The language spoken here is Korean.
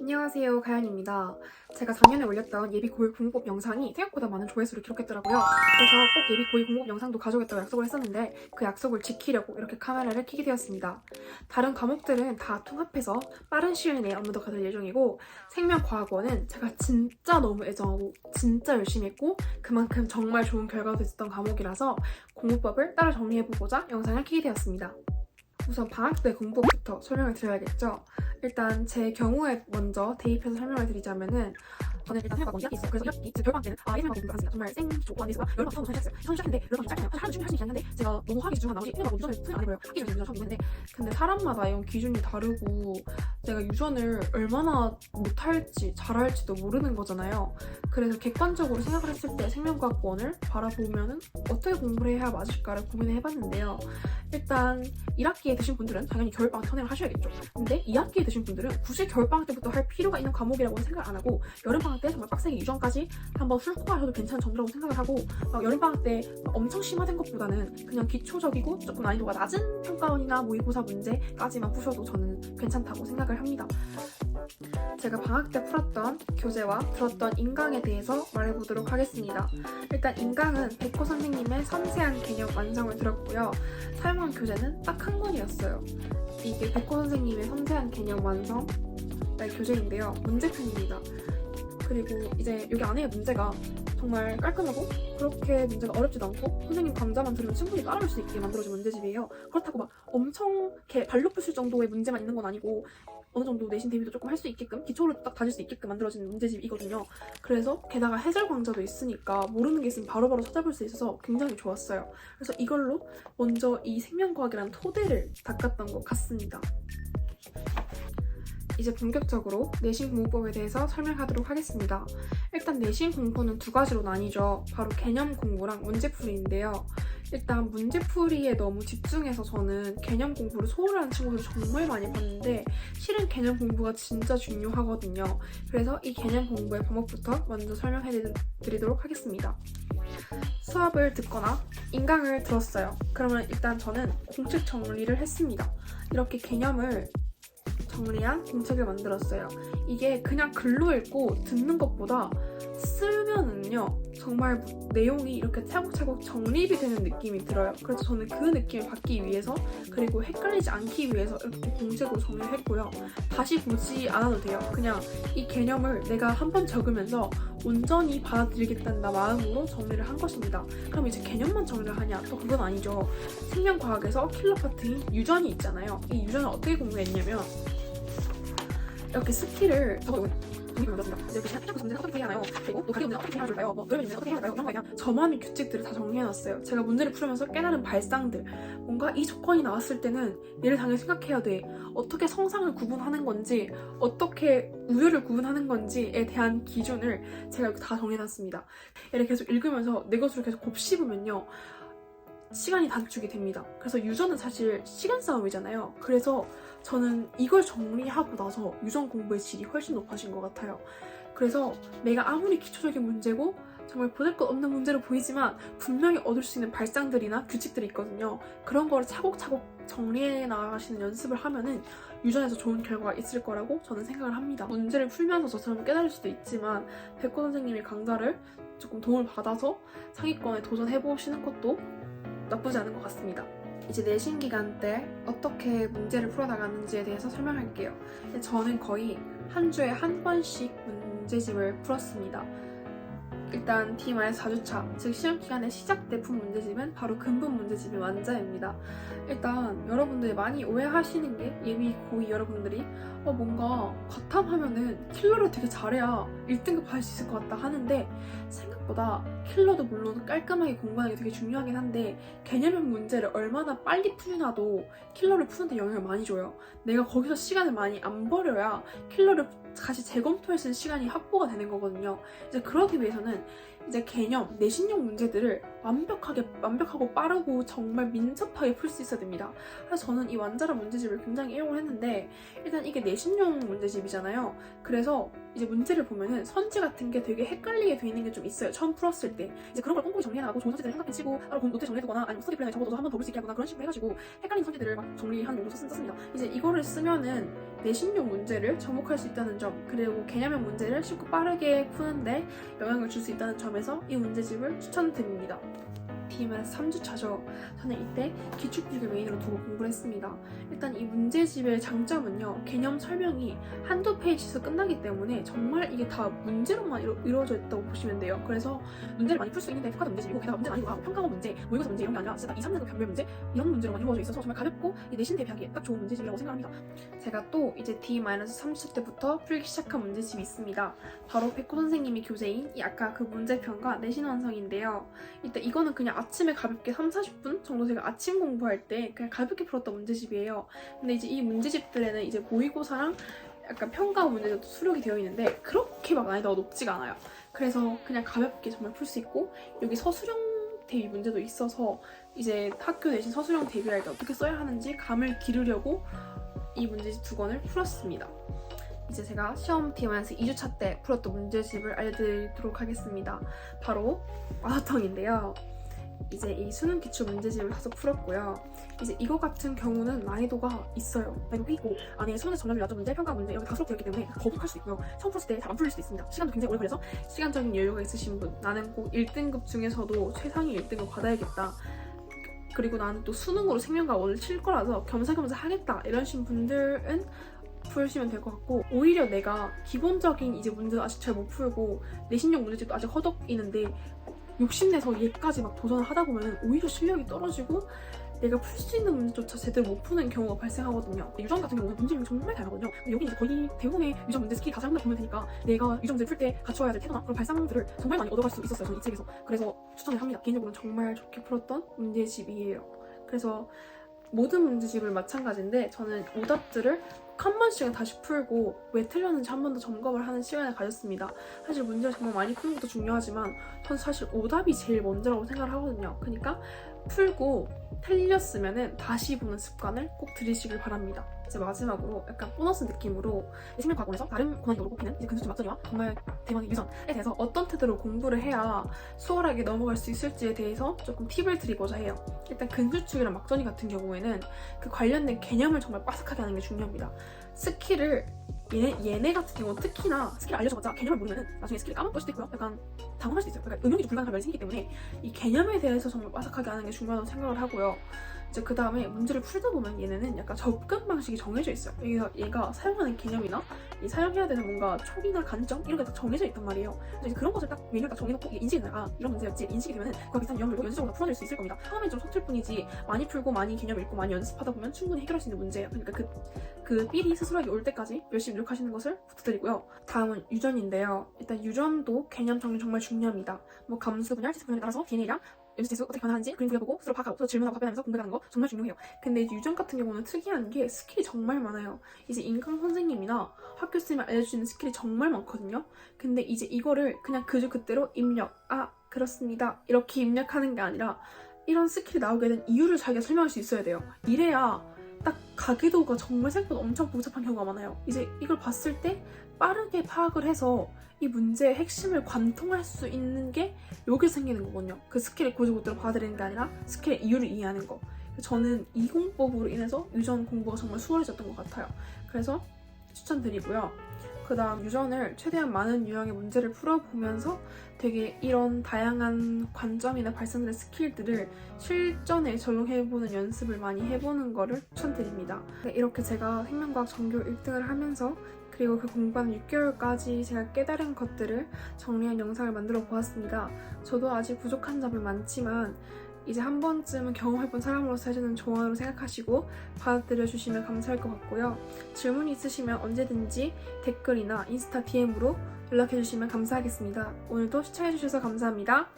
안녕하세요, 가연입니다. 제가 작년에 올렸던 예비 고일 공부법 영상이 생각보다 많은 조회수를 기록했더라고요. 그래서 꼭 예비 고일 공부법 영상도 가져오겠다고 약속을 했었는데 그 약속을 지키려고 이렇게 카메라를 켜게 되었습니다. 다른 과목들은 다 통합해서 빠른 시일 내에 업로드가 될 예정이고 생명과학원은 제가 진짜 너무 애정하고 진짜 열심히 했고 그만큼 정말 좋은 결과가 됐었던 과목이라서 공부법을 따로 정리해보고자 영상을 켜게 되었습니다. 우선 방학 때 공부법부터 설명을 드려야겠죠. 일단 제 경우에 먼저 대입해서 설명을 드리자면은 저는 일단 생각하고 2학기 있어요. 그래서 2학기 제 결방 때는 예술과 공부를 했습니다. 정말 생쇼 안에서 여러 번 처음 했어요. 처음 시작했는데 여러 번 짧잖아요. 하루 중에 할 수 있긴 한데 제가 너무 하기 집중한 나머지 1년 유전을 소용 안 해버려요. 학기 전에 유전 처음 있는데 근데 사람마다 이런 기준이 다르고 제가 유전을 얼마나 못할지 잘할지도 모르는 거잖아요. 그래서 객관적으로 생각을 했을 때 생명과학원을 바라보면은 어떻게 공부를 해야 맞을까를 고민을 해봤는데요. 일단 1학기에 드신 분들은 당연히 겨울방학 선행을 하셔야겠죠. 근데 2학기에 드신 분들은 굳이 겨울방학 때부터 할 필요가 있는 과목이라고는 생각을 안 하고 여름방학 때 정말 빡세게 유전까지 한번 훑고 하셔도 괜찮은 정도라고 생각을 하고 여름방학 때 엄청 심화된 것보다는 그냥 기초적이고 조금 난이도가 낮은 평가원이나 모의고사 문제까지만 푸셔도 저는 괜찮다고 생각을 합니다. 제가 방학 때 풀었던 교재와 들었던 인강에 대해서 말해보도록 하겠습니다. 일단 인강은 백호 선생님의 섬세한 개념 완성을 들었고요. 사용한 교재는 딱 한 권이었어요. 이게 백호 선생님의 섬세한 개념 완성의 교재인데요. 문제편입니다. 그리고 이제 여기 안에 문제가 정말 깔끔하고 그렇게 문제가 어렵지도 않고 선생님 강좌만 들으면 충분히 따라올 수 있게 만들어진 문제집이에요. 그렇다고 막 엄청 이렇게 발로 푸실 정도의 문제만 있는 건 아니고 어느 정도 내신 대비도 조금 할 수 있게끔 기초를 딱 다질 수 있게끔 만들어진 문제집이거든요. 그래서 게다가 해설 강좌도 있으니까 모르는 게 있으면 바로바로 찾아볼 수 있어서 굉장히 좋았어요. 그래서 이걸로 먼저 이 생명과학이라는 토대를 닦았던 것 같습니다. 이제 본격적으로 내신 공부법에 대해서 설명하도록 하겠습니다. 일단 내신 공부는 두 가지로 나뉘죠. 바로 개념 공부랑 문제풀이인데요. 일단 문제풀이에 너무 집중해서 저는 개념 공부를 소홀히 하는 친구들 정말 많이 봤는데 실은 개념 공부가 진짜 중요하거든요. 그래서 이 개념 공부의 방법부터 먼저 설명해 드리도록 하겠습니다. 수업을 듣거나 인강을 들었어요. 그러면 일단 저는 공책 정리를 했습니다. 이렇게 개념을 정리한 공책을 만들었어요. 이게 그냥 글로 읽고 듣는 것보다 쓰면은요 정말 내용이 이렇게 차곡차곡 정립이 되는 느낌이 들어요. 그래서 저는 그 느낌을 받기 위해서 그리고 헷갈리지 않기 위해서 이렇게 공책으로 정리를 했고요. 다시 보지 않아도 돼요. 그냥 이 개념을 내가 한 번 적으면서 온전히 받아들이겠다는 마음으로 정리를 한 것입니다. 그럼 이제 개념만 정리를 하냐? 또 그건 아니죠. 생명과학에서 킬러 파트인 유전이 있잖아요. 이 유전을 어떻게 공부했냐면 이렇게 스킬을 적어놓습니다. 이렇게 생각해서 문제는 어떻게 해야 하나요? 그리고 또 가리 문제는 어떻게 해줄까요? 뭐 노래 문제는 어떻게 해야 할까요? 이런 거에 대한 저만의 규칙들을 다 정리해놨어요. 제가 문제를 풀으면서 깨달은 발상들 뭔가 이 조건이 나왔을 때는 얘를 당연히 생각해야 돼. 어떻게 성상을 구분하는 건지 어떻게 우열을 구분하는 건지에 대한 기준을 제가 다 정해놨습니다. 얘를 계속 읽으면서 내 것으로 계속 곱씹으면요 시간이 단축이 됩니다. 그래서 유전은 사실 시간 싸움이잖아요. 그래서 저는 이걸 정리하고 나서 유전 공부의 질이 훨씬 높아진 것 같아요. 그래서 내가 아무리 기초적인 문제고 정말 보잘것 없는 문제로 보이지만 분명히 얻을 수 있는 발상들이나 규칙들이 있거든요. 그런 거를 차곡차곡 정리해 나가시는 연습을 하면은 유전에서 좋은 결과가 있을 거라고 저는 생각을 합니다. 문제를 풀면서 저처럼 깨달을 수도 있지만 백호 선생님의 강좌를 조금 도움을 받아서 상위권에 도전해보시는 것도 나쁘지 않은 것 같습니다. 이제 내신 기간 때 어떻게 문제를 풀어나가는지에 대해서 설명할게요. 저는 거의 한 주에 한 번씩 문제집을 풀었습니다. 일단 D-4주차, 즉 시험 기간에 시작 때 푼 문제집은 바로 근본 문제집이 완자입니다. 일단 여러분들이 많이 오해하시는 게 예비 고2 여러분들이 뭔가 과탐하면은 킬러를 되게 잘해야 1등급 할 수 있을 것 같다 하는데 생각보다 킬러도 물론 깔끔하게 공부하는 게 되게 중요하긴 한데 개념형 문제를 얼마나 빨리 풀려나도 킬러를 푸는 데 영향을 많이 줘요. 내가 거기서 시간을 많이 안 버려야 킬러를 다시 재검토할 수 있는 시간이 확보가 되는 거거든요. 이제 그러기 위해서는 보면은 이제 개념, 내신용 문제들을 완벽하고 빠르고 정말 민첩하게 풀 수 있어야 됩니다. 그래서 저는 이 완자라 문제집을 굉장히 애용을 했는데, 일단 이게 내신용 문제집이잖아요. 그래서 이제 문제를 보면은 선지 같은 게 되게 헷갈리게 돼 있는 게 좀 있어요. 처음 풀었을 때 이제 그런 걸 꼼꼼히 정리해나가고 좋은 선지들을 생각해 치고 따로 노트 정리해두거나 아니면 스터디 플랜에 적어둬서 한 번 더 볼 수 있게 하거나 그런 식으로 해가지고 헷갈린 선지들을 막 정리하는 용도 썼습니다. 이제 이거를 쓰면은 내신용 문제를 접목할 수 있다는 점, 그리고 개념형 문제를 쉽고 빠르게 푸는데 영향을 줄 수 있다는 점에서 이 문제집을 추천드립니다. DMS 3주차죠. 저는 이때 기출필기를 메인으로 두고 공부를 했습니다. 일단 이 문제집의 장점은요, 개념 설명이 한두 페이지에서 끝나기 때문에 정말 이게 다 문제로만 이루어져 있다고 보시면 돼요. 그래서 문제를 많이 풀 수 있는데 특화된 문제집이고, 게다가 문제는 아니고 평가원 문제, 모의고사 문제 이런 게 아니라 진짜 2, 3등급 변별 문제 이런 문제로만 이루어져 있어서 정말 가볍고 내신 대비하기에 딱 좋은 문제집이라고 생각합니다. 제가 또 이제 D-30차 때부터 풀기 시작한 문제집이 있습니다. 바로 백호 선생님이 교재인 이 아까 그 문제편과 내신 완성인데요. 일단 이거는 그냥 아침에 가볍게 30-40분 정도 제가 아침 공부할 때 그냥 가볍게 풀었던 문제집이에요. 근데 이제 이 문제집들에는 이제 모의고사랑 약간 평가 문제도 수록이 되어 있는데 그렇게 막 난이도가 높지가 않아요. 그래서 그냥 가볍게 정말 풀 수 있고, 여기 서술형 대비 문제도 있어서 이제 학교 내신 서술형 대비할 때 어떻게 써야 하는지 감을 기르려고 이 문제집 2권을 풀었습니다. 이제 제가 시험 D-2주차 2주차 때 풀었던 문제집을 알려드리도록 하겠습니다. 바로 마라탕인데요. 이제 이 수능 기출 문제집을 다소 풀었고요. 이제 이거 같은 경우는 난이도가 있어요. 난이도가 있고 안에 수능에서 정답률 낮은 문제, 평가 문제 이렇게 다 수록되어 있기 때문에 거북할 수 있고요. 처음 풀었을 때 잘 안 풀릴 수도 있습니다. 시간도 굉장히 오래 걸려서 시간적인 여유가 있으신 분, 나는 꼭 1등급 중에서도 최상위 1등급 받아야겠다, 그리고 나는 또 수능으로 생명과학을 칠 거라서 겸사겸사 하겠다 이러신 분들은 풀시면 될 것 같고, 오히려 내가 기본적인 이제 문제도 아직 잘 못 풀고 내신용 문제집도 아직 허덕이는데 욕심내서 얘까지 막 도전을 하다 보면 오히려 실력이 떨어지고 내가 풀 수 있는 문제조차 제대로 못 푸는 경우가 발생하거든요. 유전 같은 경우는 문제집이 정말 다양하거든요. 여기 이제 거의 대부분의 유전 문제 스킬이 다 잘못 보면 되니까 내가 유전 문제 풀 때 갖춰야 될 태도나 그런 발상들을 정말 많이 얻어갈 수 있었어요. 저는 이 책에서. 그래서 추천을 합니다. 개인적으로는 정말 좋게 풀었던 문제집이에요. 그래서 모든 문제집을 마찬가지인데 저는 오답들을 한 번씩은 다시 풀고 왜 틀렸는지 한 번 더 점검을 하는 시간을 가졌습니다. 사실 문제를 정말 많이 푸는 것도 중요하지만 저는 사실 오답이 제일 먼저라고 생각을 하거든요. 그러니까 풀고 틀렸으면 다시 보는 습관을 꼭 들이시길 바랍니다. 이제 마지막으로 약간 보너스 느낌으로 생명과학원에서 다른 고난이도로 뽑히는 이제 근수점 맞전이와 정말 대망의 유전에 대해서 어떤 태도로 공부를 해야 수월하게 넘어갈 수 있을지에 대해서 조금 팁을 드리고자 해요. 일단 근수축이랑 막전이 같은 경우에는 그 관련된 개념을 정말 빠삭하게 하는 게 중요합니다. 스킬을 얘네 같은 경우는 특히나 스킬 알려줘봤자 개념을 모르면 나중에 스킬을 까먹을 수도 있고요. 약간 당황할 수도 있어요. 그러니까 응용이 불가능한 면이 생기기 때문에 이 개념에 대해서 정말 빠삭하게 하는 게 중요하다고 생각을 하고요. 이제 그 다음에 문제를 풀다 보면 얘네는 약간 접근 방식이 정해져 있어요. 얘가 사용하는 개념이나 이 사용해야 되는 뭔가 촉이나 관점 이런 게 다 정해져 있단 말이에요. 그래서 이제 그런 것을 딱 메뉴를 딱 정해놓고 이게 인식이 되나 이런 문제였지 인식이 되면은 그와 비슷한 유형들도 연습적으로 풀어낼 수 있을 겁니다. 처음엔 좀 서툴 뿐이지 많이 풀고 많이 개념 읽고 많이 연습하다 보면 충분히 해결할 수 있는 문제예요. 그러니까 그 삘이 스스로에게 올 때까지 열심히 노력하시는 것을 부탁드리고요. 다음은 유전인데요. 일단 유전도 개념 정리 정말 중요합니다. 뭐 감수 분열, 지수 분열에 따라서 DNA랑 염수 어떻게 변화하는지 그림 그려보고 서로 파악하고 서로 질문하고 답변하면서 공부하는 거 정말 중요해요. 근데 이제 유전 같은 경우는 특이한 게 스킬이 정말 많아요. 이제 인강 선생님이나 학교 쌤이 알려주시는 스킬이 정말 많거든요. 근데 이제 이거를 그냥 그대로 입력, 그렇습니다 이렇게 입력하는 게 아니라 이런 스킬이 나오게 된 이유를 자기가 설명할 수 있어야 돼요. 이래야 딱 가계도가 정말 생각보다 엄청 복잡한 경우가 많아요. 이제 이걸 봤을 때 빠르게 파악을 해서 이 문제의 핵심을 관통할 수 있는 게 여기 생기는 거거든요. 그 스킬을 고지고대로 받아들이는 게 아니라 스킬의 이유를 이해하는 거. 저는 이 공법으로 인해서 유전 공부가 정말 수월해졌던 것 같아요. 그래서 추천드리고요. 그 다음 유전을 최대한 많은 유형의 문제를 풀어보면서 되게 이런 다양한 관점이나 발상들의 스킬들을 실전에 적용해보는 연습을 많이 해보는 거를 추천드립니다. 이렇게 제가 생명과학 전교 1등을 하면서 그리고 그 공부한 6개월까지 제가 깨달은 것들을 정리한 영상을 만들어 보았습니다. 저도 아직 부족한 점이 많지만 이제 한 번쯤은 경험해본 사람으로서 해주는 조언으로 생각하시고 받아들여 주시면 감사할 것 같고요. 질문이 있으시면 언제든지 댓글이나 인스타 DM으로 연락해 주시면 감사하겠습니다. 오늘도 시청해 주셔서 감사합니다.